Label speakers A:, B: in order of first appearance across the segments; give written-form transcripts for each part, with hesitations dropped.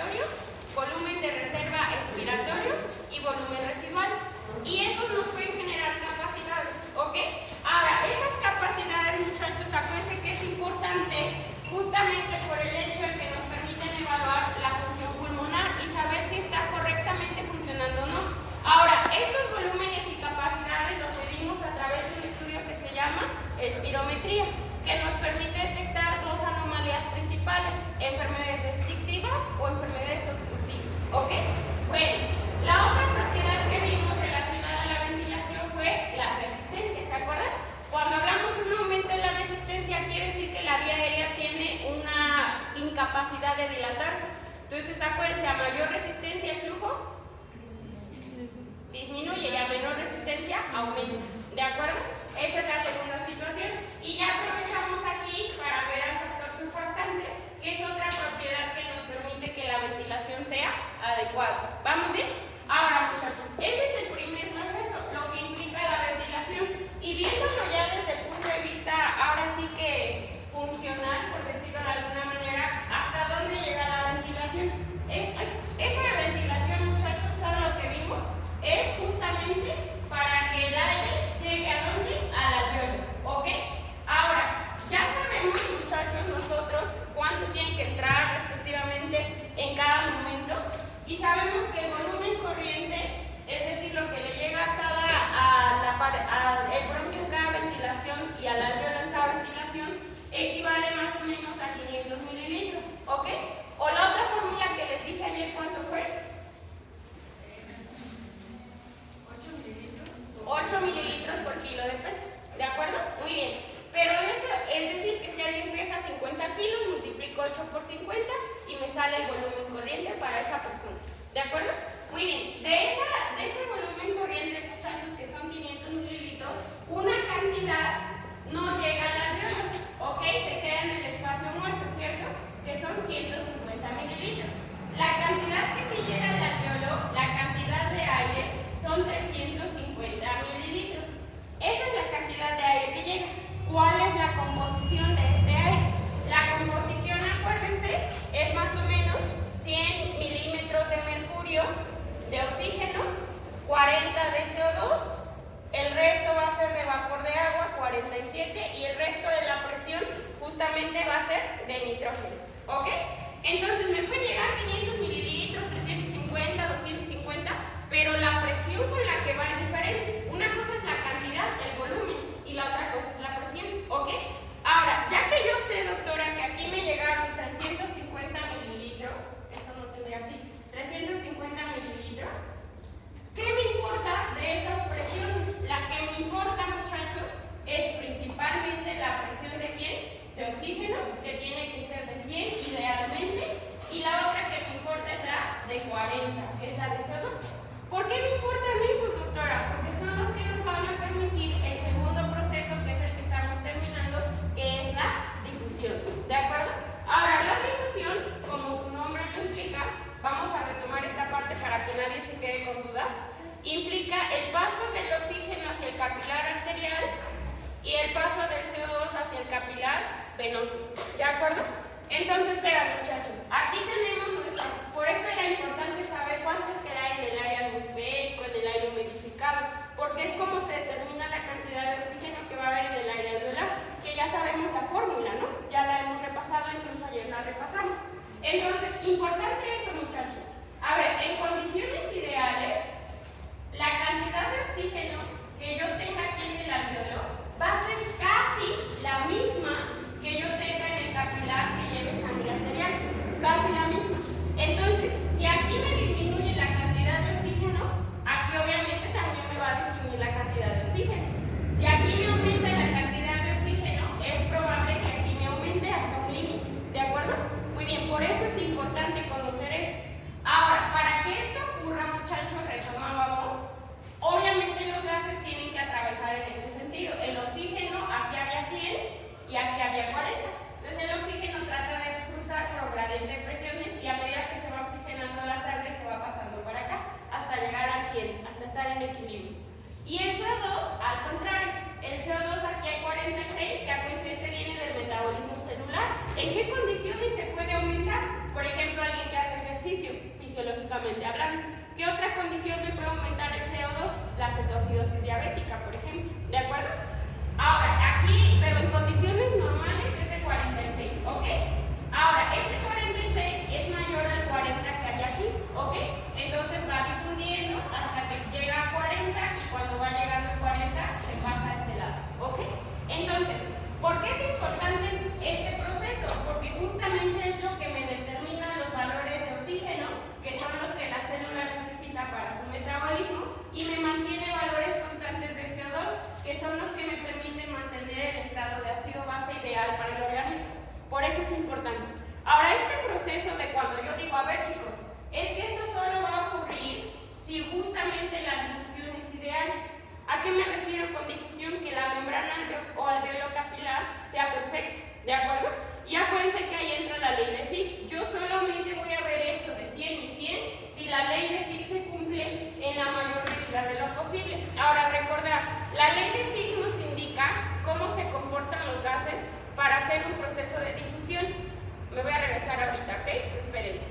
A: inspiratorio, volumen de reserva expiratorio y volumen residual. Y esos nos pueden generar capacidades, ¿ok? Ahora, esas capacidades, muchachos, acuérdense que es importante justamente por el hecho de que nos permiten evaluar la función pulmonar y saber si está correctamente funcionando o no. Ahora, estos volúmenes y capacidades los medimos a través de un estudio que se llama espirometría, que nos permite detectar dos anomalías principales: enfermedades restrictivas o enfermedades obstructivas, ¿ok? Bueno, la otra propiedad que vimos relacionada a la ventilación fue la resistencia, ¿se acuerdan? Cuando hablamos de un aumento de la resistencia, quiere decir que la vía aérea tiene una incapacidad de dilatarse. Entonces, acuérdense, a mayor resistencia el flujo disminuye y a menor resistencia aumenta, ¿de acuerdo? Esa es la segunda situación. Y ya aprovechamos aquí para ver al factor surfactante, que es otra propiedad que nos permite que la ventilación sea adecuada. ¿Vamos bien? Ahora, muchachos, ese es el primer proceso, lo que implica la ventilación. Y viéndolo ya desde el punto de vista, ahora sí que funcional, por decirlo de alguna manera, ¿hasta dónde llega la ventilación? Esa ventilación, muchachos, todo lo que vimos, es justamente para que el aire llegue ¿a dónde? Al alveolo, ¿ok? Ahora, ya sabemos, muchachos, nosotros cuánto tiene que entrar respectivamente en cada momento, y sabemos que el volumen corriente, es decir, lo que le llega el bronquio en cada ventilación y al alveolo en cada ventilación, equivale más o menos a 500 mililitros, ¿ok? O la otra fórmula que les dije ayer, ¿cuánto fue? 8 mililitros por kilo de peso, ¿de acuerdo? Muy bien. Pero eso, es decir, que si alguien pesa 50 kilos, multiplico 8 por 50 y me sale el volumen corriente para esa persona, ¿de acuerdo? Muy bien. De ese volumen corriente, muchachos, que son 500 mililitros, una cantidad no llega al alveolo, ¿ok? Se queda en el espacio muerto, ¿cierto? Que son 150 mililitros. La cantidad que se llega al alveolo, la cantidad de aire, son 350 mililitros. Esa es la cantidad de aire que llega. ¿Cuál es la composición de este aire? La composición, acuérdense, es más o menos 100 milímetros de mercurio de oxígeno, 40 de CO2, el resto va a ser de vapor de agua, 47, y el resto de la presión justamente va a ser de nitrógeno, ¿ok? Entonces me pueden llegar 500 mililitros, 350, 250, pero la presión con la que va es diferente. Una cosa es la cantidad, el volumen, y la otra cosa es la presión, ¿ok? Ahora, ya que yo sé, doctora, que aquí me llegaron 350 mililitros, esto no tendría así, 350 mililitros, ¿qué me importa de esas presiones? La que me importa, muchachos, es principalmente la presión de ¿quién? De oxígeno, que tiene que ser de 100 idealmente, y la otra que me importa es la de 40, que es la de CO2. ¿Por qué me importan esos, doctora? Porque son los que nos van a permitir el segundo proceso, que es el que estamos terminando, que es la difusión, ¿de acuerdo? Ahora, la difusión, como su nombre lo implica, vamos a retomar esta parte para que nadie se quede con dudas, implica el paso del oxígeno hacia el capilar arterial y el paso del CO2 hacia el capilar venoso, ¿de acuerdo? Entonces, vean, muchachos, aquí tenemos por eso era importante saber cuánto es que hay en el aire atmosférico, en el aire humidificado, porque es como se determina la cantidad de oxígeno que va a haber en el aire alveolar, que ya sabemos la fórmula, ¿no? Ya la hemos repasado, incluso ayer la repasamos. Entonces, importante esto, muchachos. A ver, en condiciones ideales, la cantidad de oxígeno que yo tenga aquí en el alveolo va a ser casi la misma que yo tenga en el capilar que lleve sangre arterial, casi la misma. Entonces, si aquí me disminuye la cantidad de oxígeno, aquí obviamente también me va a disminuir la cantidad de oxígeno. Si aquí me aumenta la cantidad de oxígeno, es probable que aquí me aumente hasta un límite, ¿de acuerdo? Muy bien, por eso es importante conocer eso. Ahora, para que esto ocurra, muchachos, retomábamos, obviamente los gases tienen que atravesar en este sentido. El oxígeno, aquí había 100 y aquí había 40. Entonces el oxígeno trata de cruzar por gradiente de presiones y a medida que se va oxigenando la sangre se va pasando para acá hasta llegar al 100, hasta estar en equilibrio. Y el CO2, al contrario, el CO2 aquí hay 46, que acuérdense, este viene del metabolismo celular. ¿En qué condiciones se puede aumentar? Por ejemplo, alguien que hace ejercicio químicamente hablando. ¿Qué otra condición me puede aumentar el CO2? La cetoacidosis diabética, por ejemplo, ¿de acuerdo? Ahora, aquí, pero en condiciones normales es de 46, ¿ok? Ahora, este 46 es mayor al 40 que hay aquí, ¿ok? Entonces va difundiendo hasta que llega a 40 y cuando va llegando a 40 se pasa a este lado, ¿ok? Entonces, ¿por qué es importante este proceso? Porque justamente es lo que me determina los valores de oxígeno, que son los que la célula necesita para su metabolismo, y me mantiene valores constantes de CO2, que son los que me permiten mantener el estado de ácido base ideal para el organismo. Por eso es importante. Ahora, este proceso de cuando yo digo, a ver chicos, es que esto solo va a ocurrir si justamente la difusión es ideal. ¿A qué me refiero con difusión? Que la membrana o alveolo capilar sea perfecta, ¿de acuerdo? Y acuérdense que ahí entra la ley de Fick. Yo solamente voy a ver esto de 100 y 100 si la ley de Fick se cumple en la mayor medida de lo posible. Ahora, recordar, la ley de Fick nos indica cómo se comportan los gases para hacer un proceso de difusión. Me voy a regresar ahorita, ¿ok? Espérense.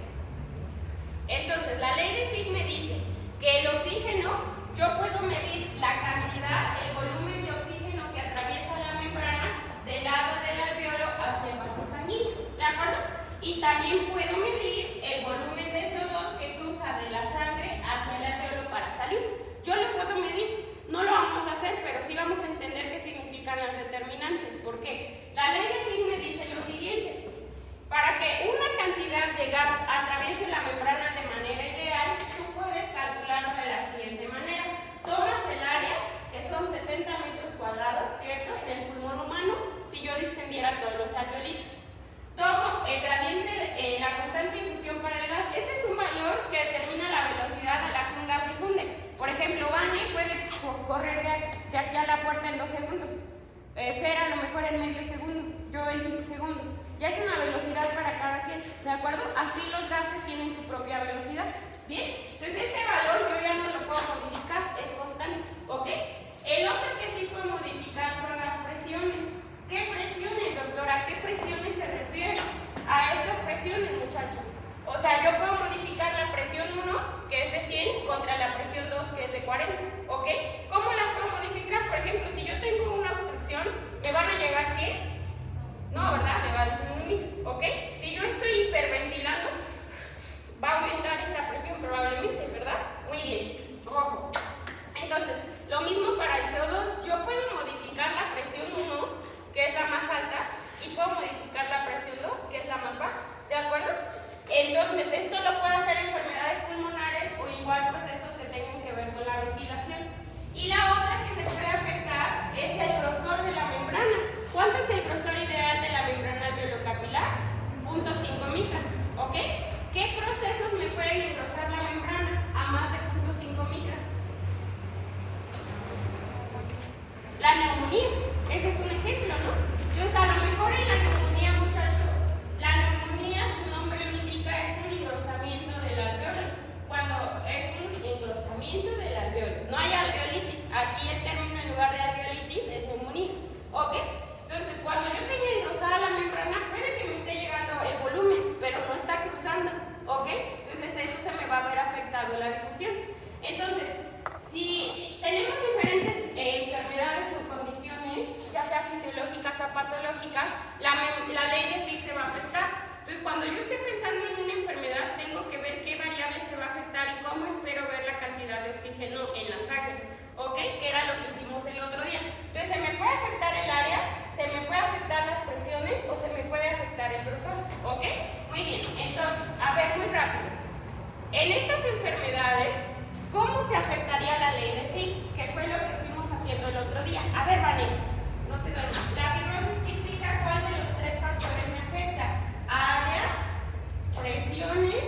A: Entonces, la ley de Fick me dice que el oxígeno, yo puedo medir la cantidad, el volumen de oxígeno que atraviesa la membrana del lado del alveolo hacia el vaso sanguíneo, ¿de acuerdo? Y también puedo medir el volumen de CO2 que cruza de la sangre hacia el alveolo para salir. Yo lo puedo medir, no lo vamos a hacer, pero sí vamos a entender qué significan las determinantes. ¿Por qué? La ley de Fick me dice lo siguiente: para que una cantidad de gas atraviese la membrana de manera ideal, tú puedes calcularlo de la siguiente manera. Tomas el área, que son 70 metros cuadrados, ¿cierto? En el pulmón humano, si yo distendiera todos los alveolitos. Tomo el gradiente, la constante de difusión para el gas. Ese es un valor que determina la velocidad a la que un gas difunde. Por ejemplo, Vane puede correr de aquí a la puerta en 2 segundos. Fer a lo mejor en medio segundo, yo en 5 segundos. Ya es una velocidad para cada quien, ¿de acuerdo? Así los gases tienen su propia velocidad. Bien, entonces este valor yo ya no lo puedo modificar, es constante, ¿ok? El otro que sí puedo modificar son las presiones. ¿Qué presiones, doctora? ¿A qué presiones se refiere? A estas presiones, muchachos. O sea, yo puedo modificar la presión 1, que es de 100, contra la presión 2, que es de 40, ¿ok? ¿Cómo las puedo modificar? Por ejemplo, si yo tengo una obstrucción, ¿me van a llegar 100? No, ¿verdad? Me va a disminuir, ¿ok? Si yo estoy hiperventilando, va a aumentar esta presión probablemente, ¿verdad? Muy bien, rojo. Entonces, lo mismo para el CO2, yo puedo modificar la presión 1, que es la más alta, y puedo modificar la presión 2, que es la más baja, ¿de acuerdo? Entonces, esto lo puede hacer enfermedades pulmonares o igual procesos que tengan que ver con la ventilación. Y la otra que se puede afectar es el grosor de la membrana. ¿Cuánto es el grosor ideal de la membrana alveolo-capilar? 0.5 micras, ¿ok? ¿Qué procesos me pueden engrosar la membrana a más de 0.5 micras? La neumonía, ese es un ejemplo, ¿no? Entonces, a lo mejor en la neumonía, muchachos, la neumonía, su nombre lo indica, es un engrosamiento del alveolo. Cuando es un engrosamiento del alveolo, no hay alveolitis. Aquí el término en lugar de alveolitis es neumonía, ¿ok? Entonces, cuando yo tenga engrosada la membrana, puede que me esté llegando el volumen, pero no está cruzando, ¿ok? Entonces, eso se me va a ver afectado la difusión. Entonces, si tenemos diferentes enfermedades o condiciones, ya sea fisiológicas o patológicas, la ley de Fick se va a afectar. Entonces, cuando yo esté pensando en una enfermedad, tengo que ver qué variable se va a afectar y cómo espero ver la cantidad de oxígeno en la sangre, ¿ok? Que era lo que hicimos el otro día. Entonces, se me puede afectar el área, se me puede afectar las presiones o se me puede afectar el grosor, ¿ok? Muy bien, entonces, a ver, muy rápido. En estas enfermedades, ¿cómo se afectaría la ley de Fick? Que fue lo que fuimos haciendo el otro día. A ver, Vane, no te doy. La fibrosis quística, ¿cuál de los 3 factores me afecta? Área, presiones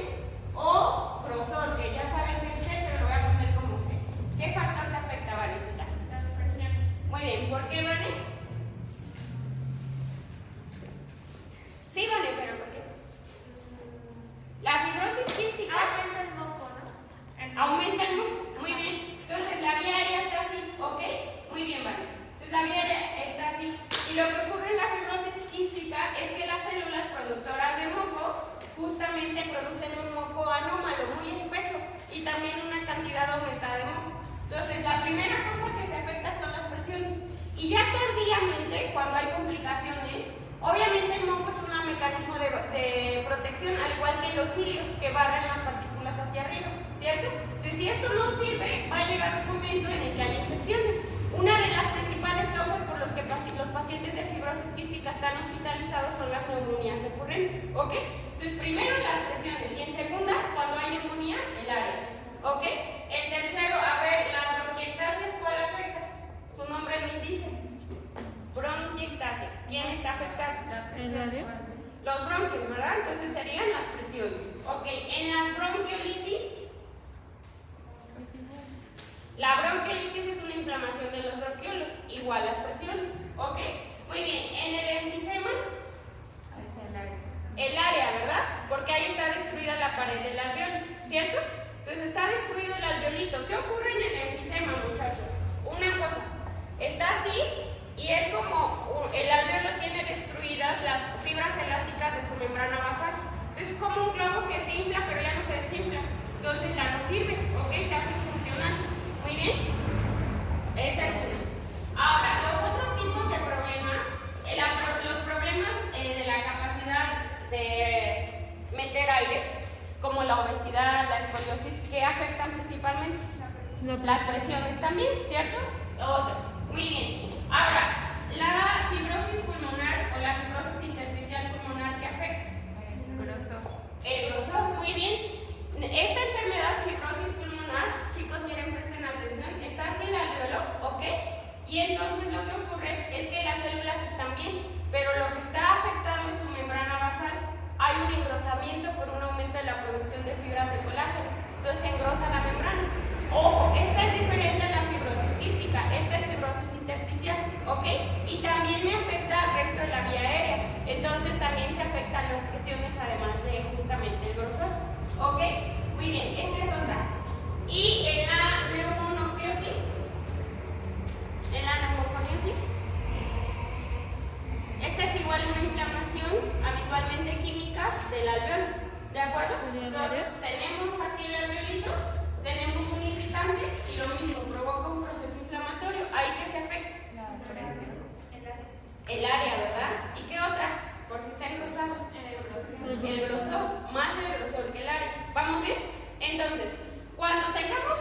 A: o grosor, que ya saben que es C, pero lo voy a poner como G. ¿Qué factor se afecta, Vanesita? Las presiones. Muy bien, ¿por qué, Vane? Sí, Vane, pero ¿por qué? La fibrosis quística aumenta el moco, ¿no? Aumenta el moco, muy bien. Entonces la vía aérea está así, ¿ok? Muy bien, Vane. Entonces la vía aérea está así. Y lo que ocurre en la fibrosis quística es que las células productoras de moco justamente producen un moco anómalo, muy espeso, y también una cantidad aumentada de moco. Entonces, la primera cosa que se afecta son las presiones. Y ya tardíamente, cuando hay complicaciones, obviamente el moco es un mecanismo de protección, al igual que los cilios que barren las partículas hacia arriba, ¿cierto? Entonces, si esto no sirve, va a llegar un momento en el que hay infecciones. Una de las principales causas por los que los pacientes de fibrosis quística están hospitalizados son las neumonías recurrentes, ¿ok? Entonces, primero las presiones, y en segunda, cuando hay neumonía, el área, ¿ok? El tercero, a ver, las bronquiectasias, ¿cuál afecta? Su nombre lo indica. Bronquiectasias. ¿Quién está afectado? Los bronquios, ¿verdad? Entonces serían las presiones. Ok, en las bronquiolitis, la bronquiolitis es una inflamación de los bronquiolos, igual las presiones. Ok, muy bien. En el enfisema, el área, ¿verdad? Porque ahí está destruida la pared del alveolo, ¿cierto? Entonces está destruido el alveolito. ¿Qué ocurre en el enfisema, muchachos? Una cosa, está así y es como el alveolo tiene destruidas las fibras elásticas de su membrana basal. Es como un globo que se infla pero ya no se desinfla. Entonces ya no sirve, ¿ok? Se hace funcional. Muy bien. Esa es una. Ahora, los otros tipos de problemas, los problemas de la capacidad de meter aire, como la obesidad, la escoliosis, ¿qué afectan principalmente? Las presiones también, ¿cierto? Otra. Muy bien. Ahora, la fibrosis pulmonar o la fibrosis intersticial pulmonar, ¿qué afecta? El grosor, muy bien. Esta enfermedad, fibrosis pulmonar, chicos, miren, presten atención, está hacia el alveolo, ¿ok? Y entonces lo que ocurre es que las células están bien, pero lo que está afectado es su membrana basal. Hay un engrosamiento por un aumento de la producción de fibras de colágeno, entonces se engrosa la membrana. Ojo, esta es diferente a la fibrosis quística, esta es fibrosis intersticial, ¿ok? Y también me afecta al resto de la vía aérea, entonces también se afectan las presiones además de justamente el grosor, ¿ok? Muy bien, esta es otra. Y en la neumoconiosis, esta es igual una inflamación habitualmente química del alveolo, ¿de acuerdo? Entonces tenemos aquí el alveolito, tenemos un irritante y lo mismo, provoca un proceso inflamatorio. ¿Ahí qué se afecta? El área, ¿verdad? ¿Y qué otra? Por si está engrosado. El grosor, más el grosor que el área. ¿Vamos bien? Entonces, cuando tengamos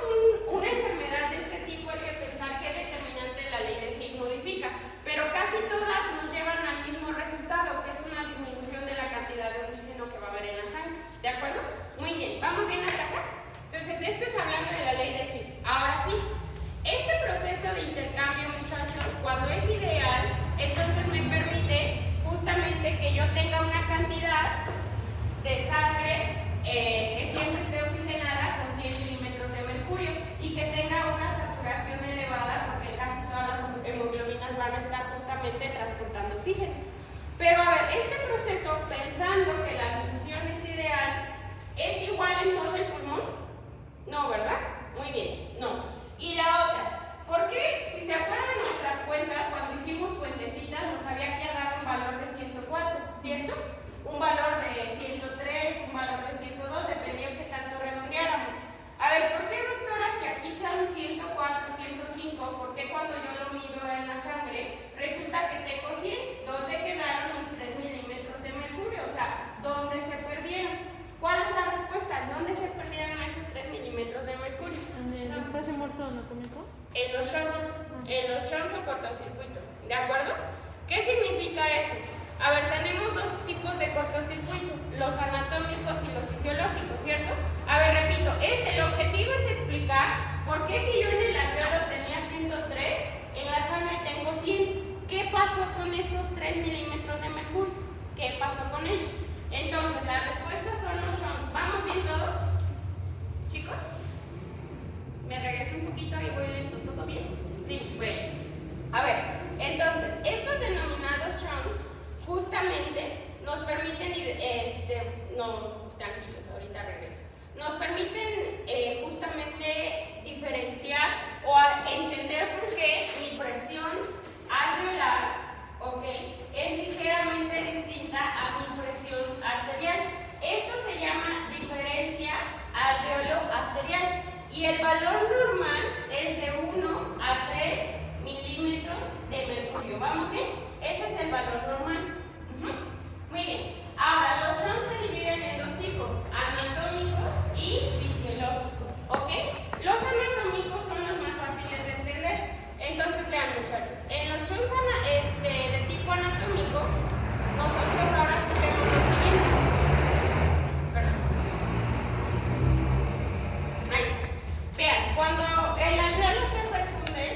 A: una enfermedad de este tipo hay que pensar qué determinante la ley de Fick modifica, pero casi todas nos llevan al mismo resultado, que es una disminución de la cantidad de oxígeno que va a haber en la sangre. ¿De acuerdo? Muy bien, ¿vamos bien hasta acá? Entonces, esto es hablando de la ley de Fick. Ahora sí, este proceso de intercambio, muchachos, cuando es ideal, entonces me permite justamente que yo tenga una cantidad de sangre que siempre esté oxigenada con 100 milímetros de mercurio y que tenga una saturación elevada porque casi todas las hemoglobinas van a estar justamente transportando oxígeno. Pero a ver, este proceso, pensando que la difusión es ideal, ¿es igual en todo el pulmón? No, ¿verdad? Muy bien, no. Y la otra, ¿por qué? Si se acuerdan de nuestras cuentas, cuando hicimos cuentecitas nos había quedado un valor de 104, ¿cierto? Un valor de 103, un valor de 102, dependía de qué tanto redondeáramos. A ver, ¿por qué, doctora, si aquí sale un 104, 105, por qué cuando yo lo mido en la sangre resulta que tengo 100? ¿Dónde quedaron mis 3 milímetros de mercurio? O sea, ¿dónde se perdieron? ¿Cuál es la respuesta? ¿Dónde se perdieron esos 3 milímetros de mercurio?
B: ¿En el espacio muerto anatómico?
A: En los shunts o cortocircuitos, ¿de acuerdo? ¿Qué significa eso? A ver, tenemos dos tipos de cortocircuitos, los anatómicos y los fisiológicos, ¿cierto? A ver, repito, el objetivo es explicar por qué si yo en el alveolo tenía 103, en la sangre tengo 100. ¿Qué pasó con estos 3 milímetros de mercurio? ¿Qué pasó con ellos? Entonces, la respuesta son los shunts. ¿Vamos bien todos? ¿Chicos? ¿Me regreso un poquito y voy lento? ¿Todo bien? Sí, bueno. A ver, entonces, estos denominados shunts justamente nos permiten, no, tranquilos, ahorita regreso, nos permiten justamente diferenciar o entender por qué mi presión alveolar, ¿ok?, es ligeramente distinta a mi presión arterial. Esto es el valor normal. Muy bien. Ahora, los Shunt se dividen en dos tipos, anatómicos y fisiológicos. ¿Ok? Los anatómicos son los más fáciles de entender. Entonces, vean, muchachos. En los Shunt de tipo anatómicos, nosotros ahora sí vemos lo siguiente. Perdón. Ahí está. Vean, cuando el alveolo se perfunde,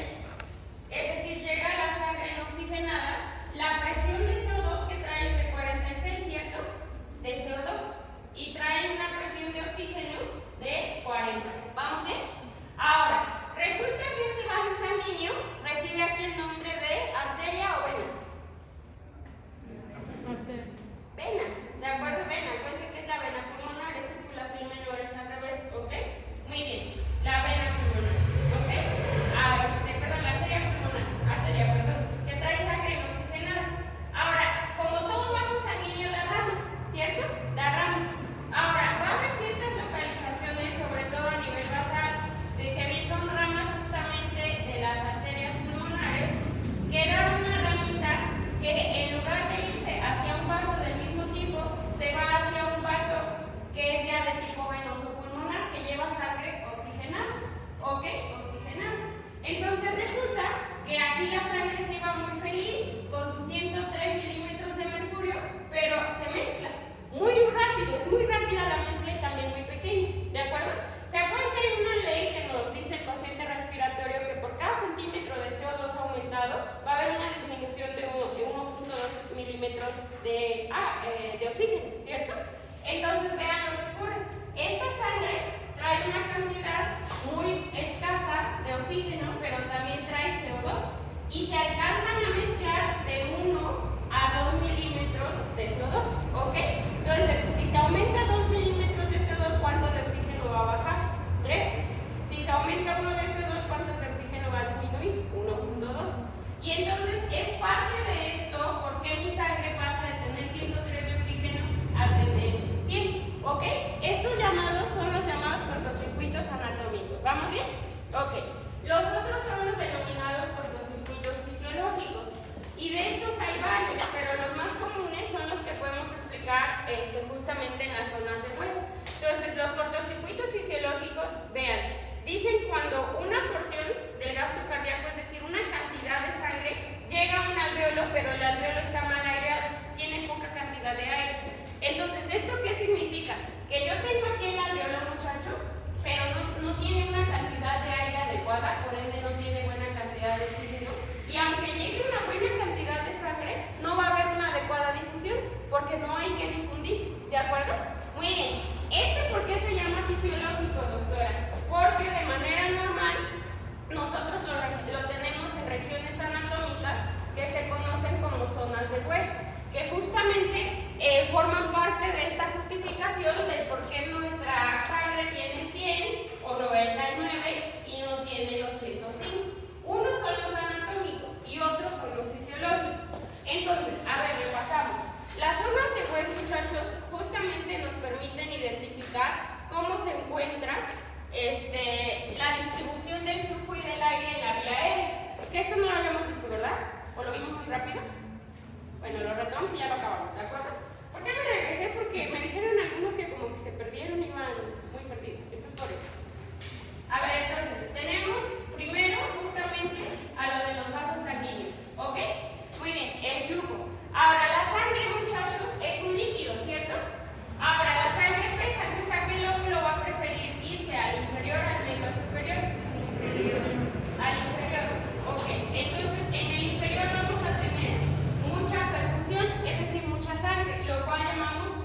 A: es decir, llega la sangre no oxigenada, la presión de CO2 que trae es de 46, ¿cierto? De CO2. Y trae una presión de oxígeno de 40. ¿Vamos bien? Ahora, resulta que este vaso sanguíneo recibe aquí el nombre de arteria o vena. Vena, ¿de acuerdo? Vena, acuérdense que es la vena pulmonar, es circulación menor, es al revés, ¿ok? Muy bien, la vena pulmonar, ¿ok? Perdón, la arteria, que trae sangre no oxigenada. Ahora, como todo vaso sanguíneo da ramas, ¿cierto? Da ramas. Ahora, va a haber ciertas localizaciones, sobre todo a nivel basal, de que son ramas justamente de las arterias pulmonares, que da una ramita que en lugar de irse hacia un vaso del mismo tipo, se va hacia un vaso que es ya de tipo venoso pulmonar, que lleva sangre oxigenada, ¿ok? Oxigenada. Entonces resulta que aquí la sangre se va muy feliz con sus 103 milímetros de mercurio, pero se mezcla muy rápido, es muy rápida la mezcla y también muy pequeña, ¿de acuerdo? ¿Se acuerdan que hay una ley que nos dice el cociente respiratorio que por cada centímetro de CO2 aumentado va a haber una disminución de 1.2 milímetros de oxígeno, ¿cierto? Entonces vean lo que ocurre. Esta sangre trae una cantidad muy escasa de oxígeno, pero también trae CO2 y se alcanzan a mezclar de 1 a 2 milímetros de CO2, ¿ok? Entonces, si se aumenta 2 milímetros de CO2, ¿cuánto de oxígeno va a bajar? 3. Si se aumenta 1 de CO2, ¿cuánto de oxígeno va a disminuir? 1.2. Y entonces es parte de esto porque mi sangre pasa de tener 103 de oxígeno a tener 100, ¿ok? Estos llamados son los llamados cortocircuitos anatómicos. ¿Vamos bien? Ok. Los otros son los denominados cortocircuitos fisiológicos. Y de estos hay varios, pero los más comunes son los que podemos explicar justamente en las zonas de hueso. Entonces, los cortocircuitos fisiológicos, vean, dicen cuando una porción del gasto cardíaco, es decir, una cantidad de sangre, llega a un alveolo, pero el alveolo está mal aireado, tiene poca cantidad de aire. Entonces, ¿esto qué significa? Que yo tengo aquí el alveolo, muchachos, pero no tiene una cantidad de aire adecuada, por ende no tiene buena cantidad de oxígeno. Y aunque llegue una buena cantidad de sangre, no va a haber una adecuada difusión, porque no hay que difundir, ¿de acuerdo? Muy bien. ¿Esto por qué se llama fisiológico, doctora? Porque de manera normal, nosotros lo tenemos en regiones anatómicas que se conocen como zonas de hueso, que justamente forman parte de esta justificación del por qué nuestra sangre tiene 100 o 99 y no tiene los 105. Unos son los anatómicos y otros son los fisiológicos. Entonces, a ver, repasamos. Las zonas de hueso, muchachos, justamente nos permiten identificar cómo se encuentra la distribución del flujo y del aire en la vía aérea. Que esto no lo habíamos visto, ¿verdad? ¿O lo vimos muy rápido? Bueno, lo retomamos y ya lo acabamos, ¿de acuerdo? ¿Por qué me regresé? Porque me dijeron algunos que como que se perdieron, iban muy perdidos. Entonces, por eso. A ver, entonces, tenemos primero justamente a lo de los vasos sanguíneos, ¿ok? Muy bien, el flujo. Ahora, la sangre, muchachos, es un líquido, ¿cierto? Ahora, la sangre pesa, entonces ¿a qué lóbulo va a preferir irse? ¿Al inferior, al medio, al superior? Al inferior, ok. Entonces, en el inferior vamos a tener mucha perfusión, es decir, mucha sangre, lo cual llamamos Q.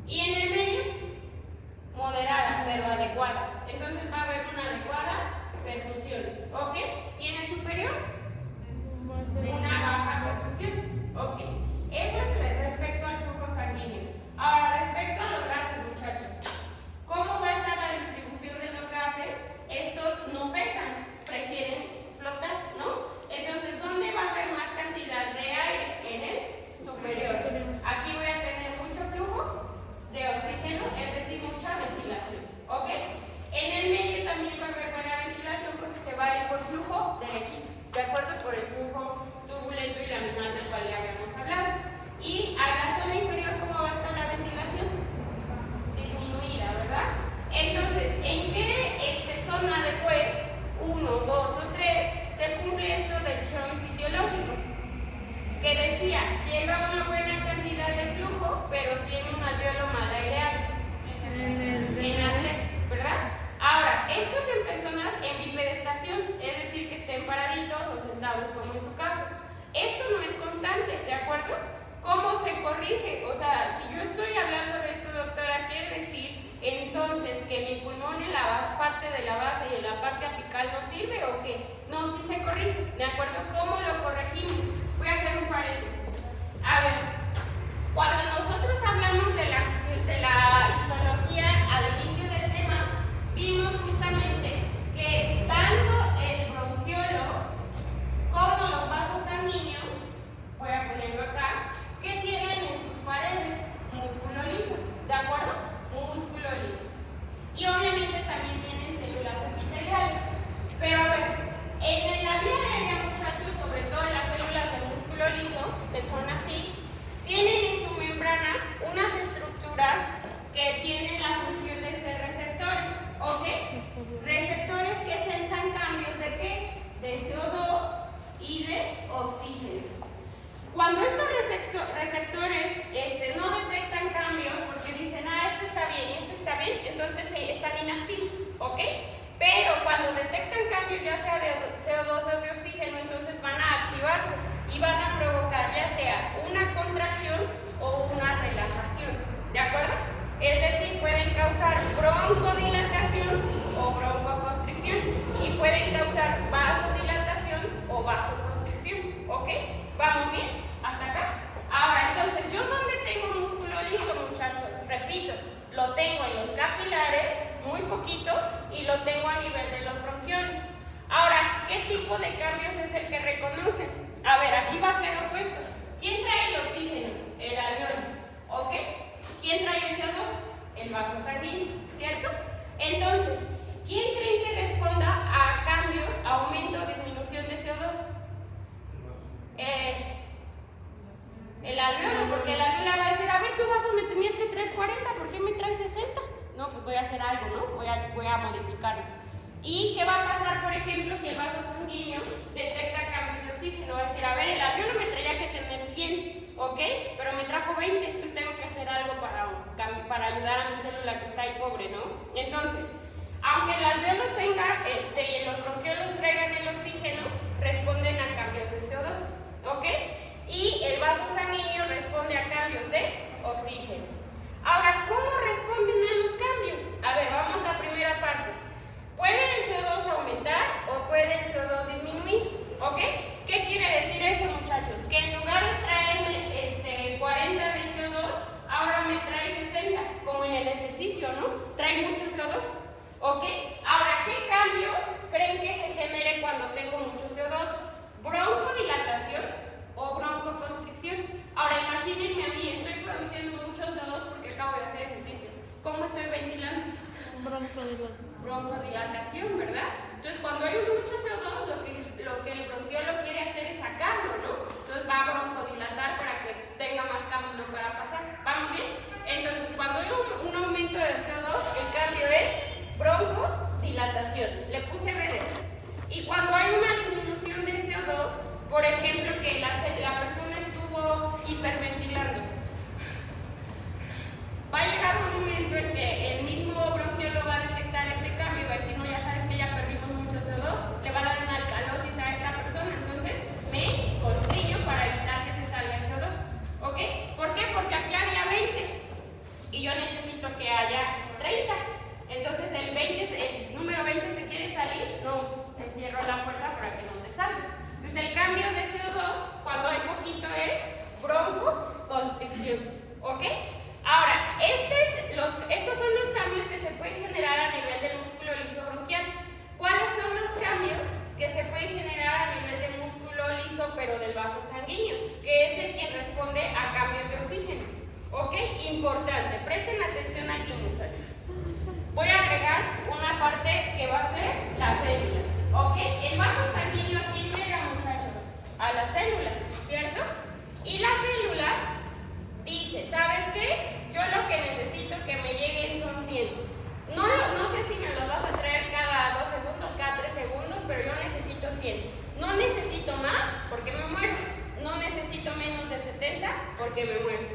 A: Y en el medio, moderada, pero adecuada. Entonces va a haber una adecuada decía, llega una buena cantidad de flujo, pero tiene un alveolo mal aireado. En A3, ¿verdad? Ahora, esto es en personas en bipedestación, es decir, que estén paraditos o sentados, como en su caso. Esto no es constante, ¿de acuerdo? ¿Cómo se corrige? O sea, si yo estoy hablando de esto, doctora, quiere decir entonces que mi pulmón en la parte de la base y en la parte apical no sirve o qué? No, sí se corrige, ¿de acuerdo? ¿Cómo lo corregimos? Voy a hacer un paréntesis. A ver, cuando nosotros hablamos de la histología al inicio del tema, vimos justamente que tanto el bronquiolo como los vasos sanguíneos, voy a ponerlo acá, que tienen en sus paredes músculo liso, ¿de acuerdo? Músculo liso. Y obviamente también tienen células epiteliales. Pero a ver, en la vía aérea, muchachos, sobre todo en las células de músculo liso, que son así, tienen en su membrana unas estructuras que tienen la función de ser receptores, ¿ok? Receptores que sensan cambios ¿de qué? De CO2 y de oxígeno. Cuando estos receptores no detectan cambios porque dicen, este está bien, entonces están inactivos, ¿ok? Pero cuando detectan cambios ya sea de CO2 o de oxígeno, entonces van a activarse y van a provocar ya sea una contracción o una relajación, ¿de acuerdo? Es decir, pueden causar broncodilatación o broncoconstricción y pueden causar vasodilatación o vasoconstricción, ¿ok? ¿Vamos bien? ¿Hasta acá? Ahora, entonces, ¿yo dónde tengo músculo liso, muchachos? Repito, lo tengo en los capilares, muy poquito, y lo tengo a nivel de los bronquiolos. Ahora, ¿qué tipo de cambios es el que reconocen? A ver, aquí va a ser opuesto. ¿Quién trae el oxígeno? El alveolo, ¿ok? ¿Quién trae el CO2? El vaso sanguíneo, ¿cierto? Entonces, ¿quién creen que responda a cambios, aumento o disminución de CO2? El alveolo, porque el alveolo va a decir, a ver, tu vaso me tenías que traer 40, ¿por qué me traes 60? No, pues voy a hacer algo, ¿no? Voy a modificarlo. ¿Y qué va a pasar, por ejemplo, si el vaso sanguíneo detecta cambios de oxígeno? Va a decir, a ver, el alveolo me traía que tener 100, ¿ok? Pero me trajo 20, entonces tengo que hacer algo para ayudar a mi célula que está ahí pobre, ¿no? Entonces, aunque el alveolo tenga, y los bronquiolos traigan el oxígeno, responden a cambios de CO2, ¿ok? Y el vaso sanguíneo responde a cambios de oxígeno. Ahora, ¿cómo responden a los cambios? A ver, vamos a la primera parte. ¿Puede el CO2 aumentar o puede el CO2 disminuir? ¿Ok? ¿Qué quiere decir eso, muchachos? Que en lugar de traerme 40 de CO2, ahora me trae 60, como en el ejercicio, ¿no? Trae mucho CO2, ¿ok? Ahora, ¿qué cambio creen que se genere cuando tengo mucho CO2? ¿Broncodilatación o broncoconstricción? Ahora, imagínense a mí, estoy produciendo mucho CO2 porque acabo de hacer ejercicio. ¿Cómo estoy ventilando? Broncodilatación, ¿verdad? Entonces, cuando hay mucho CO2, lo que el bronquiolo quiere hacer es sacarlo, ¿no? Entonces va a broncodilatar para que tenga más camino para pasar. ¿Vamos bien? Entonces, cuando hay un aumento del CO2, el cambio es broncodilatación. Le puse BD. Y cuando hay una disminución de CO2, por ejemplo, que la persona estuvo hiperventilando, va a llegar un momento en que el mismo bronquiolo va a detectar ese cambio y va a decir, no, ya sabes que ya perdimos mucho CO2, le va a dar una alcalosis a esta persona, entonces me constriño para evitar que se salga el CO2, ¿ok? ¿Por qué? Porque aquí había 20 y yo necesito que haya 30, entonces el número 20 se quiere salir, no, te cierro la puerta para que no te salgas. Entonces el cambio de CO2 cuando hay poquito es broncoconstricción, ¿ok? Ahora, estos son los cambios que se pueden generar a nivel del músculo liso bronquial. ¿Cuáles son los cambios que se pueden generar a nivel del músculo liso pero del vaso sanguíneo? Que es el quien responde a cambios de oxígeno. ¿Ok? Importante, presten atención aquí, muchachos. Voy a agregar una parte que va a ser la célula. ¿Ok? El vaso sanguíneo, ¿a quién llega, muchachos? A la célula, ¿cierto? Y la célula dice, ¿sabes qué? Yo lo que necesito que me lleguen son 100. No sé si me los vas a traer cada 2 segundos, cada 3 segundos, pero yo necesito 100. No necesito más porque me muero. No necesito menos de que me muero.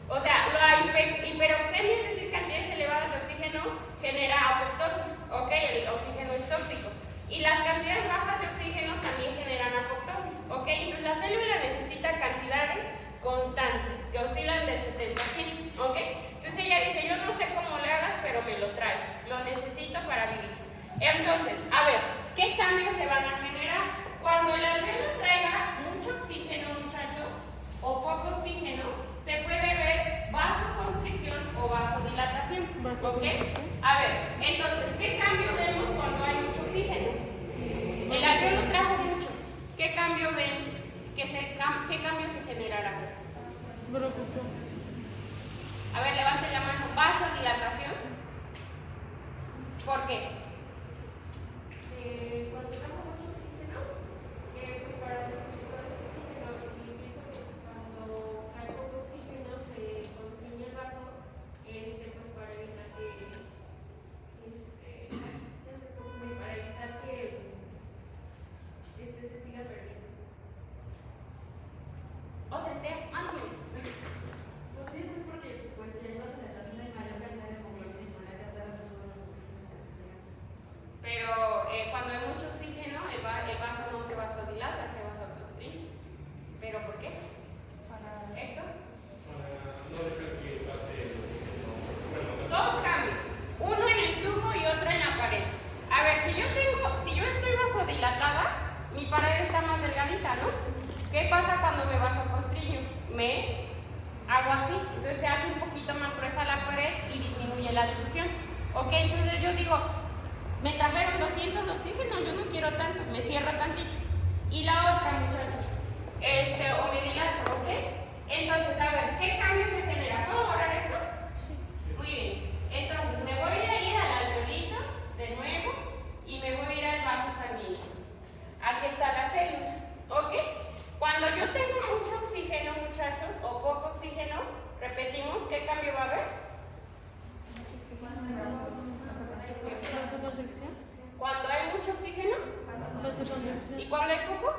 A: O sea, la hiperoxemia, es decir, cantidades elevadas de oxígeno, genera apoptosis, ¿ok? El oxígeno es tóxico. Y las cantidades bajas de oxígeno también generan apoptosis, ¿ok? Entonces la célula necesita cantidades constantes, que oscilan del 70 a 100, ¿ok? Entonces ella dice, yo no sé cómo le hagas, pero me lo traes, lo necesito para vivir. Entonces, a ver, ¿qué cambios se van a generar? Cuando el alveolo traiga mucho oxígeno, muchachos, o poco oxígeno, se puede ver vasoconstricción o vasodilatación, ¿ok? A ver, entonces, ¿qué cambio vemos cuando hay mucho oxígeno? El alveolo trajo mucho. ¿Qué cambio ven? ¿Qué cambio se generará? A ver, levante la mano. Vasodilatación. ¿Por qué? Cuando tenemos mucho oxígeno, pues para recibir todo este oxígeno, y pienso que cuando hay poco oxígeno se constriñe el vaso, pues para evitar que se siga perdiendo. ¿Otra idea? Más o menos.
C: Podría ser porque, pues, si hay vasodilatación hay mayor cantidad de hemoglobina y mayor cantidad de todos los oxígenos que se llegan.
A: Pero cuando hay mucho oxígeno, el vaso no se vasodilata, se vasoconstriñe. ¿Pero por qué? ¿Héctor?
D: No dejar que pase el oxígeno.
A: Dos cambios. Uno en el flujo y otro en la pared. A ver, si yo estoy vasodilatada, mi pared está más delgadita, ¿no? ¿Qué pasa cuando me vasoconstriño? Me hago así, entonces se hace un poquito más gruesa la pared y disminuye la difusión. Ok, entonces yo digo, me trajeron 200 de oxígeno, yo no quiero tanto, me cierro tantito. Y la otra, muchachos, o me dilato, ¿ok? Entonces, a ver, ¿qué cambio se genera? ¿Puedo borrar esto? Muy bien. Entonces, me voy a ir al alveolito de nuevo y me voy a ir al vaso sanguíneo. Aquí está la célula, ¿ok? Cuando yo tengo mucho oxígeno, muchachos, o poco oxígeno, repetimos, ¿qué cambio va a haber? Cuando hay mucho oxígeno, ¿y cuando hay poco?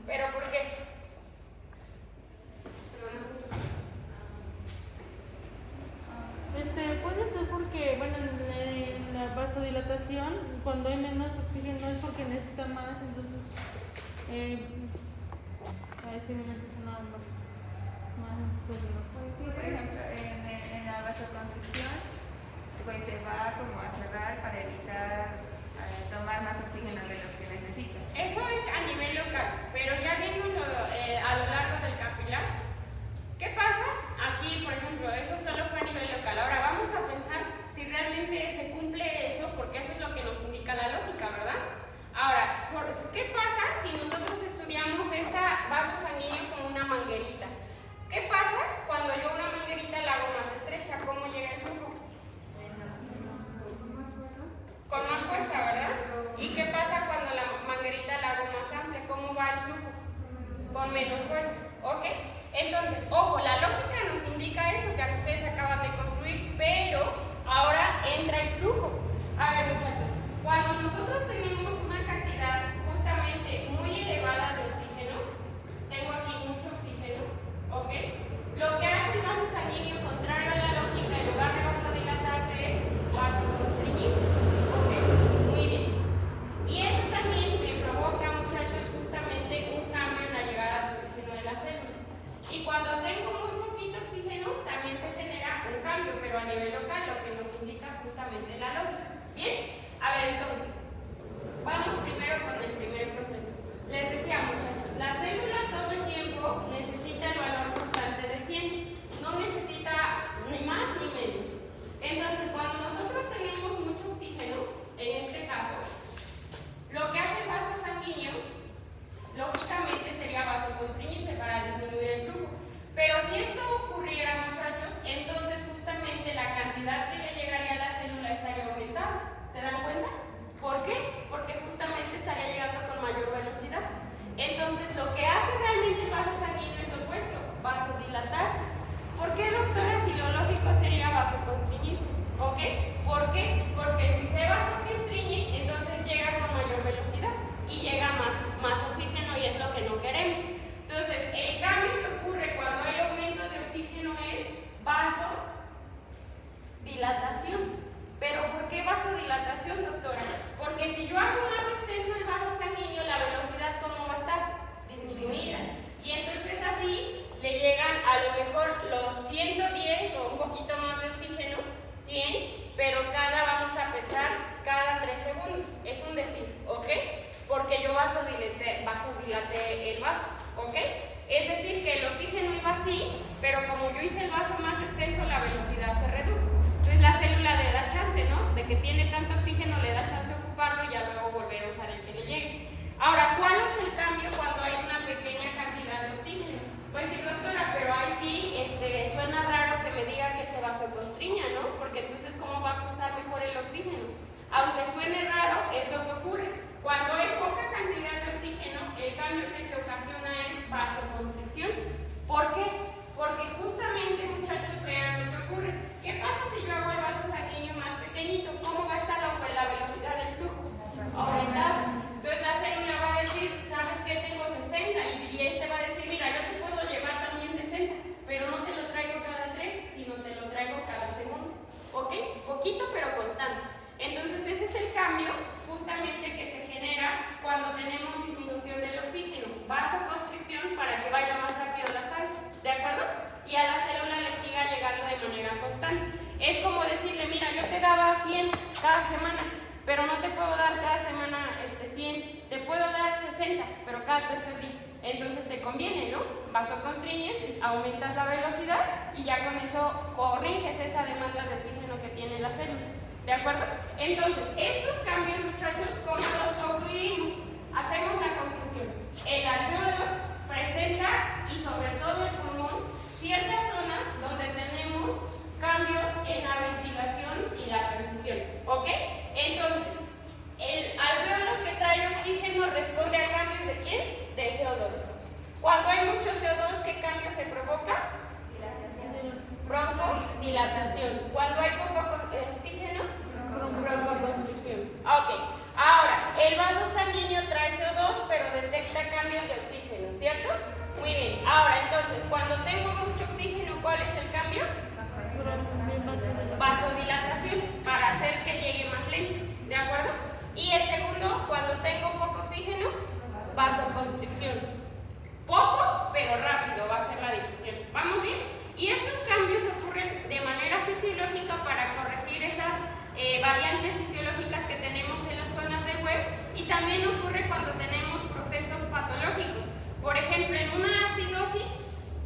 A: ¿Pero por qué?
B: Puede ser porque, bueno, en la vasodilatación, cuando hay menos oxígeno es porque necesita más, entonces, a ver si me metes una más oxígeno.
C: Pues sí, por ejemplo, en la vasoconstricción, pues se va como a cerrar para evitar tomar más oxígeno de lo que necesita.
A: Eso es a nivel local, pero ya viéndolo a lo largo del capilar, ¿qué pasa? Aquí, por ejemplo, eso solo fue a nivel local. Ahora vamos a pensar si realmente se cumple eso, porque eso es lo que nos indica la lógica, ¿verdad? Ahora, ¿qué pasa si nosotros estudiamos esta vaso sanguíneo como una manguerita? ¿Qué pasa cuando yo una manguerita la hago más estrecha? ¿Cómo llega el flujo? Con más fuerza, ¿verdad? ¿Y qué pasa cuando la manguerita la hago más amplia? ¿Cómo va el flujo? Con menos fuerza, ¿ok? Entonces, ojo, la lógica nos indica eso que ustedes acaban de concluir, pero ahora entra el flujo. A ver, muchachos, cuando nosotros tenemos una cantidad justamente muy elevada de oxígeno, tengo aquí mucho oxígeno, ¿ok? Lo que hace el vaso sanguíneo, contrario a la lógica, en lugar de vasodilatarse, es vasoconstriñirse, ¿ok? Muy bien. Y eso también me provoca, muchachos, justamente un cambio en la llegada de oxígeno de la célula. Y cuando tengo muy poquito oxígeno, también se genera un cambio, pero a nivel local, lo que nos indica justamente la lógica. ¿Bien? A ver, entonces, yo hice el vaso más extenso, la velocidad se redujo. Entonces la célula le da chance, ¿no? De que tiene tanto oxígeno, le da chance de ocuparlo y ya luego volver a usar el que le llegue. Ahora, ¿cuál es el cambio cuando hay una pequeña cantidad de oxígeno? Pues sí, doctora, pero ahí sí suena raro que me diga que se vasoconstriña, ¿no? Porque entonces, ¿cómo va a cruzar mejor el oxígeno? Aunque suene raro, es lo que ocurre. Cuando hay poca cantidad de oxígeno, el cambio que se ocasiona es vasoconstricción. ¿Por qué? Porque justamente, muchachos, vean lo que ocurre. ¿Qué pasa si yo hago el vaso sanguíneo más pequeñito? ¿Cómo va a estar la velocidad del flujo? Aumentada. Entonces la célula va a decir, ¿sabes qué? Tengo 60 y este va a decir, mira, yo te puedo llevar también 60, pero no te lo traigo cada 3, sino te lo traigo cada segundo. ¿Ok? Poquito pero constante. Entonces ese es el cambio justamente que se genera cuando tenemos disminución del oxígeno. Vasoconstricción para que vaya más rápido la sangre. ¿De acuerdo? Y a la célula le siga llegando de manera constante. Es como decirle, mira, yo te daba 100 cada semana, pero no te puedo dar cada semana 100, te puedo dar 60, pero cada tercer día. Entonces te conviene, ¿no? Vasoconstriñes, aumentas la velocidad y ya con eso corriges esa demanda de oxígeno que tiene la célula. ¿De acuerdo? Entonces, estos cambios, muchachos, ¿cómo los concluimos? Hacemos la conclusión. El alveolo presenta, y sobre todo el pulmón, ciertas zonas donde tenemos cambios en la ventilación y la perfusión. ¿Ok? Entonces, el alveolo que trae oxígeno responde a cambios ¿de quién? De CO2. Cuando hay mucho CO2, ¿qué cambio se provoca? Broncodilatación. Cuando hay poco oxígeno, broncoconstricción. Ok. Ahora, el vaso sanguíneo trae CO2, pero detecta cambios de oxígeno, ¿cierto? Muy bien. Ahora, entonces, cuando tengo mucho oxígeno, ¿cuál es el cambio? Vasodilatación, para hacer que llegue más lento. ¿De acuerdo? Y el segundo, cuando tengo poco oxígeno, vasoconstricción. Poco, pero rápido va a ser la difusión. ¿Vamos bien? Y estos cambios ocurren de manera fisiológica para corregir esas variantes fisiológicas que tenemos en las zonas de West, y también ocurre cuando tenemos procesos patológicos. Por ejemplo, en una acidosis,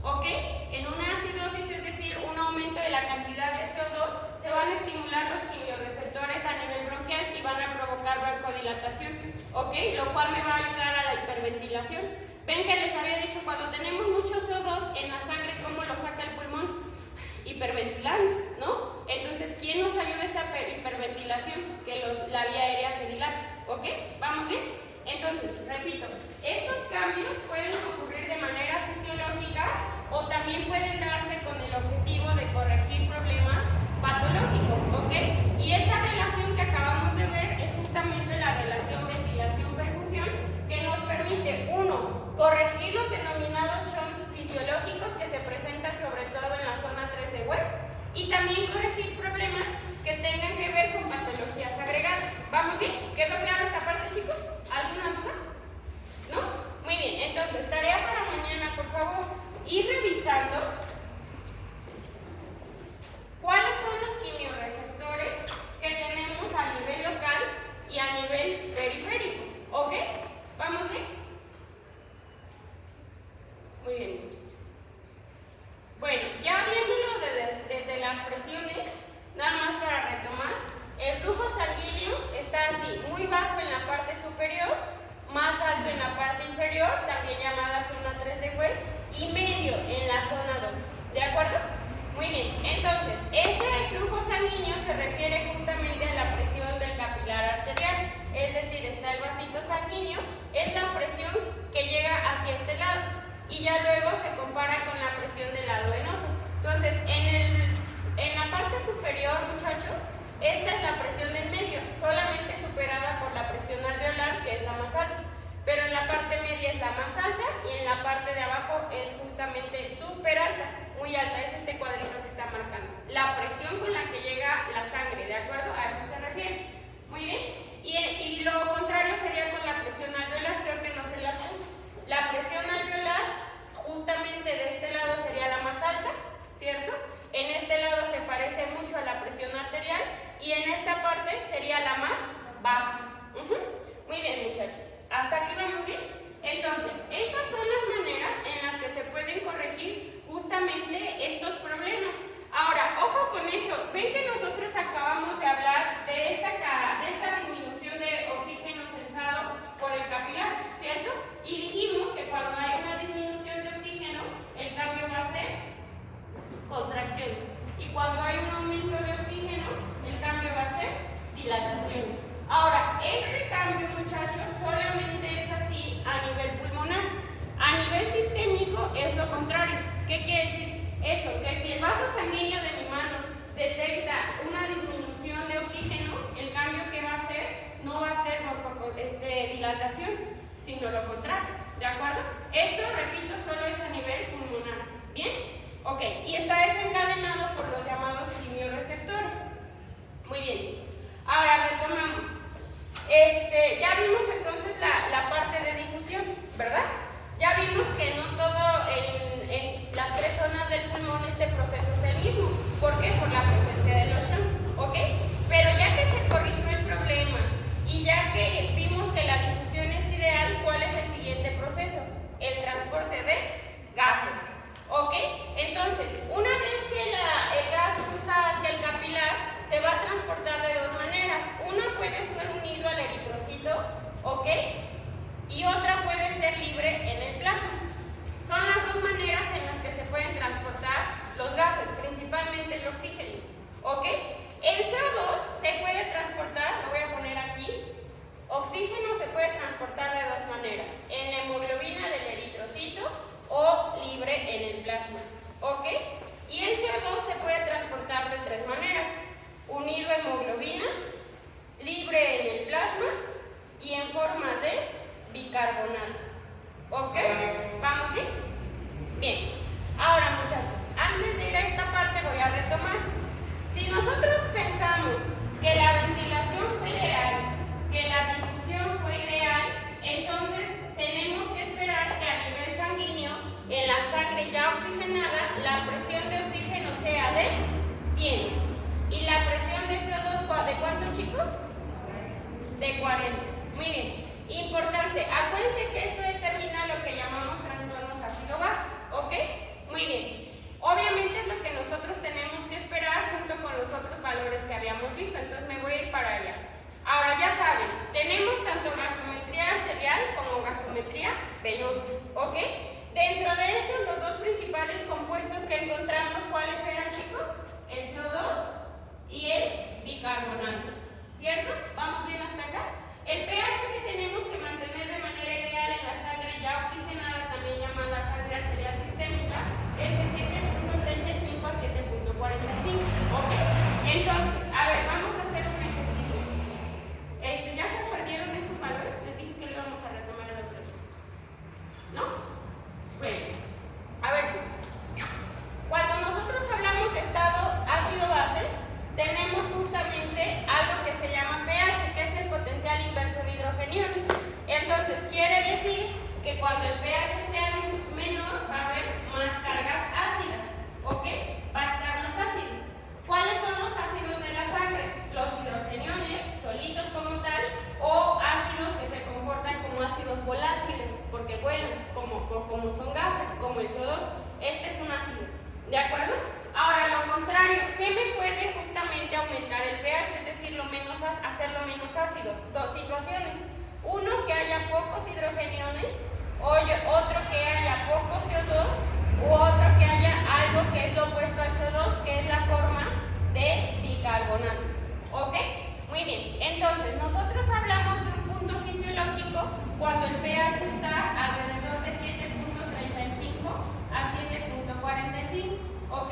A: ¿ok? En una acidosis, es decir, un aumento de la cantidad de CO2, se van a estimular los quimiorreceptores a nivel bronquial y van a provocar broncodilatación, ¿ok? Lo cual me va a ayudar a la hiperventilación. Ven que les había dicho, cuando tenemos mucho CO2 en la sangre, ¿cómo lo saca el pulmón? Hiperventilando, ¿no? Entonces, ¿quién nos ayuda a esa hiperventilación? Que la vía aérea se dilate, ¿ok? ¿Vamos bien? Entonces, repito, estos cambios pueden ocurrir de manera fisiológica o también pueden darse con el objetivo de corregir problemas patológicos, ¿ok? Y esta relación que acabamos de ver es justamente la relación ventilación-perfusión que nos permite, uno, corregir los denominados shunts fisiológicos que se presentan sobre todo en la zona 3 de West, y también corregir problemas que tengan que ver con patologías agregadas. ¿Vamos bien? ¿Quedó claro esta parte, chicos? ¿Alguna duda? ¿No? Muy bien, entonces, tarea para mañana, por favor, ir revisando cuáles son los quimiorreceptores que tenemos a nivel local y a nivel periférico. ¿Ok? ¿Vamos bien? Muy bien, muchachos. Bueno, ya viéndolo desde las presiones, nada más para retomar, el flujo sanguíneo está así, muy bajo en la parte superior, más alto en la parte inferior, también llamada zona 3 de West, y medio en la zona 2. ¿De acuerdo? Muy bien, entonces, este flujo sanguíneo se refiere justamente a la presión del capilar arterial, es decir, está el vasito sanguíneo, es la presión que llega hacia este lado, y ya luego se compara con la presión del lado venoso. Entonces, en la parte superior, muchachos, esta es la presión del medio, solamente superada por la presión alveolar, que es la más alta. Pero en la parte media es la más alta y en la parte de abajo es justamente súper alta, muy alta, es este cuadrito que está marcando. La presión con la que llega la sangre, ¿de acuerdo? A eso se refiere. Muy bien. Y lo contrario sería con la presión alveolar, creo que no se la puse. La presión alveolar, justamente de este lado sería la más alta, ¿cierto? En este lado se parece mucho a la presión arterial y en esta parte sería la más baja. Muy bien, muchachos. ¿Hasta aquí vamos bien? Entonces, estas son las maneras en las que se pueden corregir justamente eso, que si el vaso sanguíneo de mi mano detecta una disminución de oxígeno, el cambio que va a hacer no va a ser por dilatación, sino lo contrario, ¿de acuerdo? Esto, repito, solo es a nivel pulmonar, ¿bien? Ok, y está desencadenado por los llamados quimiorreceptores. Muy bien, ahora retomamos. Ya vimos entonces la parte de difusión, ¿verdad? Ya vimos que no todo en las 3 zonas del pulmón este proceso es el mismo. ¿Por qué? Por la presencia de los shunts, ¿ok? Pero ya que se corrigió el problema y ya que vimos que la difusión es ideal, ¿cuál es el siguiente proceso? El transporte de gases, ¿ok? Entonces, una vez que el gas cruza hacia el capilar, se va a transportar de 2 maneras. Una puede ser unido al eritrocito, ¿ok? Y otra puede ser libre en el plasma. Son las 2 maneras en las que se pueden transportar los gases, principalmente el oxígeno, ¿ok? El CO2 se puede transportar, lo voy a poner aquí, oxígeno se puede transportar de 2 maneras, en la hemoglobina del eritrocito o libre en el plasma, ¿ok? Y el CO2 se puede transportar de 3 maneras, unido a hemoglobina, libre en el plasma y en forma de bicarbonato, ¿ok? ¿Vamos bien? Bien, ahora muchachos, antes de ir a esta parte voy a retomar. Si nosotros pensamos que la ventilación fue ideal, que la difusión fue ideal, entonces tenemos que esperar que a nivel sanguíneo, en la sangre ya oxigenada, la presión de oxígeno sea de 100. ¿Y la presión de CO2 de cuántos, chicos? De 40. Muy bien. Importante, acuérdense que esto determina lo que llamamos trastornos ácido-base, ¿ok? Muy bien. Obviamente es lo que nosotros tenemos que esperar junto con los otros valores que habíamos visto, entonces me voy a ir para allá. Ahora ya saben, tenemos tanto gasometría arterial como gasometría venosa, ¿ok? Dentro de estos, los 2 principales compuestos que encontramos, ¿cuáles eran, chicos? El CO2 y el bicarbonato, ¿cierto? ¿Vamos bien hasta acá? El pH que tenemos que mantener de manera ideal en la sangre ya oxigenada, también llamada sangre arterial sistémica, es de 7.35 a 7.45, ¿ok? Entonces, a ver, vamos a hacer un ejercicio. ¿Ya se perdieron estos valores? Les dije que lo íbamos a retomar el otro día, ¿no? Bueno, a ver, chicos. Cuando nosotros hablamos de estado ácido-base, tenemos justamente algo que se llama pH, que es el potencial inverso de hidrogeniones. Entonces, quiere decir que cuando el pH sea menor, va a haber más cargas ácidas, ¿ok? Va a estar más ácido. ¿Cuáles son los ácidos de la sangre? Los hidrogeniones, solitos como tal, o ácidos que se comportan como ácidos volátiles, porque vuelan, como son gases, como el CO2. Este es un ácido, ¿de acuerdo? Ahora, lo contrario, ¿qué me puede justamente aumentar el pH? Es decir, hacerlo menos ácido. 2 situaciones. Uno, que haya pocos hidrogeniones, otro que haya poco CO2, u otro que haya algo que es lo opuesto al CO2, que es la forma de bicarbonato. ¿Ok? Muy bien. Entonces, nosotros hablamos de un punto fisiológico cuando el pH está alrededor de 7.35 a 7.45. ¿Ok?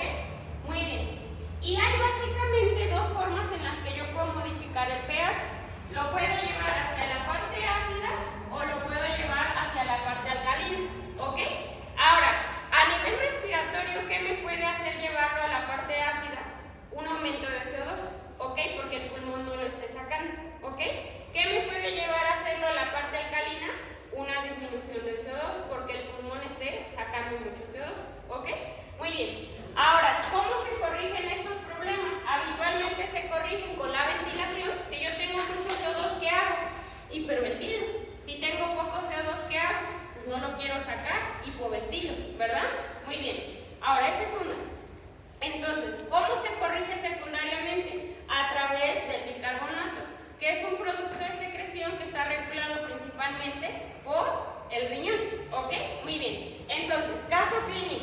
A: Muy bien. Y hay básicamente 2 formas en las que yo puedo modificar el pH. Lo puedo llevar hacia la parte ácida o lo puedo llevar hacia la parte alcalina. ¿Ok? Ahora, a nivel respiratorio, ¿qué me puede hacer llevarlo a la parte ácida? Un aumento de CO2. ¿Ok? Porque el pulmón no lo esté sacando. ¿Ok? ¿Qué me puede llevar a hacerlo a la parte alcalina? Una disminución del CO2, porque el pulmón esté sacando mucho CO2. ¿Ok? Muy bien. Ahora, ¿cómo se corrigen estos problemas? Habitualmente se corrigen con la ventilación. Si yo tengo mucho CO2, ¿qué hago? Hiperventilo. Si tengo poco CO2, ¿qué hago? Pues no lo quiero sacar, hipoventilo, ¿verdad? Muy bien. Ahora, esa es una. Entonces, ¿cómo se corrige secundariamente? A través del bicarbonato, que es un producto de secreción que está regulado principalmente por el riñón. ¿Ok? Muy bien. Entonces, caso clínico.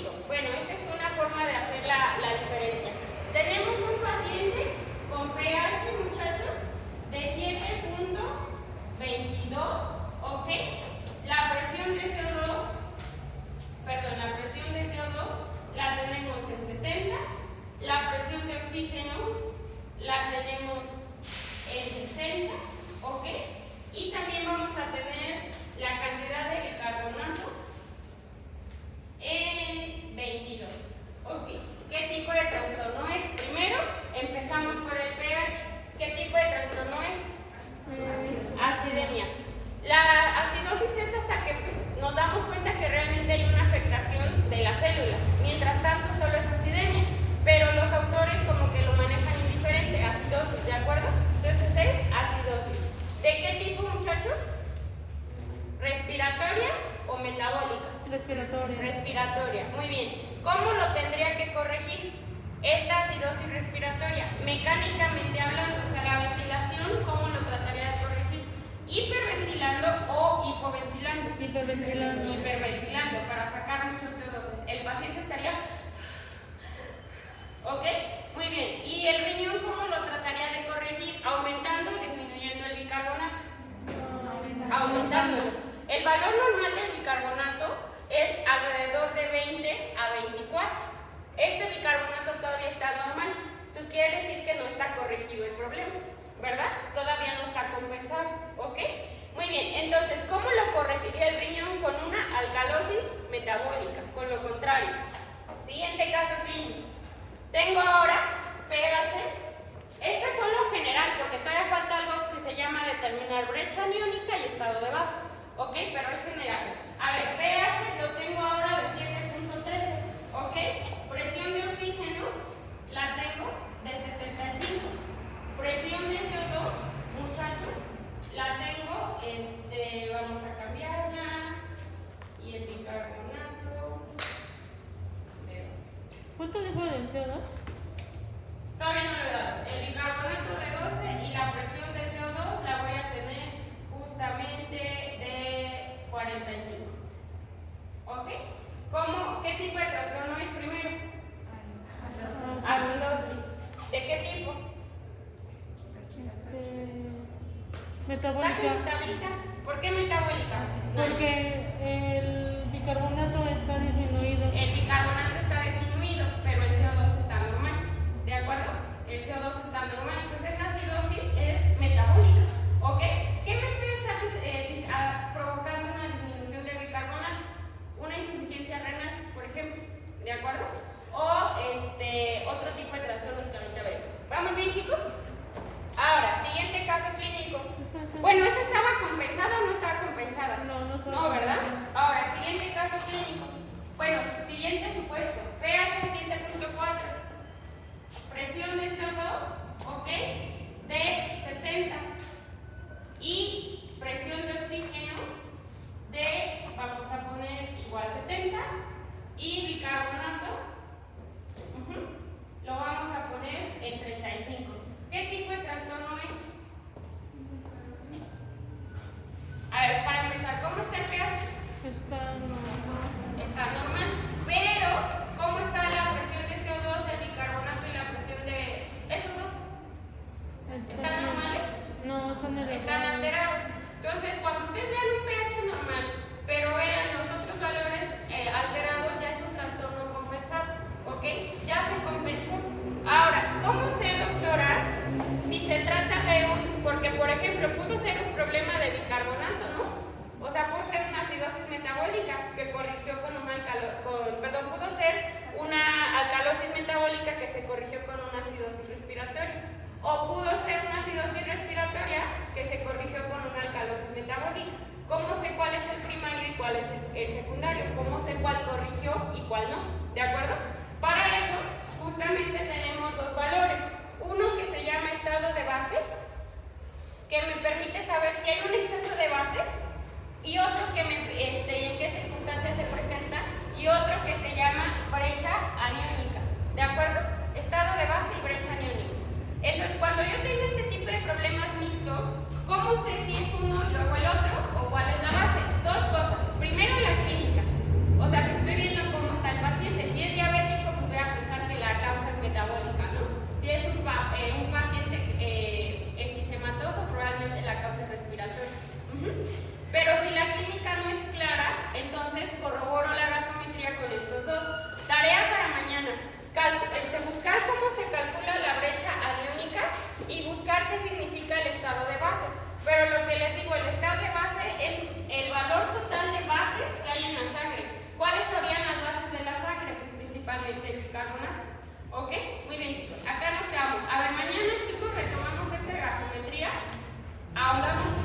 B: respiratoria.
A: Respiratoria, muy bien. ¿Cómo lo tendría que corregir? Esta acidosis respiratoria, mecánicamente hablando, o sea, la ventilación, ¿cómo lo trataría de corregir? Hiperventilando o hipoventilando.
B: Hiperventilando.
A: Hiperventilando para sacar muchos CO2. El paciente estaría... ¿Ok? Muy bien. ¿Y el riñón cómo lo trataría de corregir? ¿Aumentando o disminuyendo el bicarbonato? Aumentando. El valor normal del bicarbonato es alrededor de 20 a 24. Este bicarbonato todavía está normal. Entonces quiere decir que no está corregido el problema, ¿verdad? Todavía no está compensado. ¿Ok? Muy bien. Entonces, ¿cómo lo corregiría el riñón? Con una alcalosis metabólica. Con lo contrario. Siguiente caso clínico. Tengo ahora pH. Este es solo general porque todavía falta algo que se llama determinar brecha aniónica y estado de base. ¿Ok? Pero es general. A ver, pH lo tengo ahora de 7.13. ¿Ok? Presión de oxígeno la tengo de 75. Presión de CO2, muchachos, la tengo, vamos a cambiarla. Y el bicarbonato de 12.
B: ¿Cuánto dijo del CO2?
A: Todavía no lo he dado. El bicarbonato de 12 y la presión de CO2 la voy a tener justamente de 45. ¿Ok? ¿Qué tipo de trastorno es primero? Acidosis. ¿De qué tipo?
B: Metabólica.
A: Saquen su tablita. ¿Por qué metabólica?
B: Porque el bicarbonato está disminuido.
A: El bicarbonato está disminuido, pero el CO2 está normal. ¿De acuerdo? El CO2 está normal. Entonces esta acidosis es metabólica. ¿Ok? ¿Qué me puede estar provocando una disminución de bicarbonato? Una insuficiencia renal, por ejemplo. ¿De acuerdo? O otro tipo de trastornos que ahorita veremos. ¿Vamos bien, chicos? Ahora, siguiente caso clínico. Bueno, ¿esa estaba compensada o no estaba compensada? No, ¿verdad? Ahora, siguiente caso clínico. Bueno, siguiente supuesto. pH 7.4. Presión de CO2, ¿ok? De 70. Y presión de oxígeno de, vamos a poner igual 70. Y bicarbonato, lo vamos a poner en 35. ¿Qué tipo de trastorno es? A ver, para empezar, ¿cómo está el pH? Está normal. Pero, ¿cómo está la presión de CO2, el bicarbonato y la presión de esos dos? ¿Están normales?
B: No,
A: Están alterados. Entonces, cuando ustedes vean un pH normal, pero vean los otros valores alterados, ya es un trastorno compensado. ¿Ok? Ya se compensó. Ahora, ¿cómo sé, doctora, si se trata de porque por ejemplo pudo ser un problema de bicarbonato, ¿no? O sea, pudo ser una acidosis metabólica que corrigió con pudo ser una alcalosis metabólica que se corrigió con una acidosis respiratoria. O pudo ser una acidosis respiratoria que se corrigió con una alcalosis metabólica. ¿Cómo sé cuál es el primario y cuál es el secundario? ¿Cómo sé cuál corrigió y cuál no? ¿De acuerdo? Para eso, justamente tenemos dos valores. Uno que se llama estado de base, que me permite saber si hay un exceso de bases, y otro que en qué circunstancias se presenta, y otro que se llama brecha aniónica. ¿De acuerdo? Estado de base y brecha aniónica. Entonces, cuando yo tengo este tipo de problemas mixtos, ¿cómo sé si es uno y luego el otro? ¿O cuál es la base? Dos cosas. Primero, la clínica. O sea, si estoy viendo cómo está el paciente. Si es diabético, pues voy a pensar que la causa es metabólica, ¿no? Si es un paciente enfisematoso, probablemente la causa es respiratoria. Pero si la clínica no es clara, entonces corroboro la gasometría con estos dos. Tarea para mañana. Buscar cómo se calcula la brecha aniónica y buscar qué significa el estado de base. Pero lo que les digo, el estado de base es el valor total de bases que hay en la sangre. ¿Cuáles serían las bases de la sangre? Pues principalmente el bicarbonato. ¿Ok? Muy bien, chicos. Acá nos quedamos. A ver, mañana, chicos, retomamos esta gasometría. Ahondamos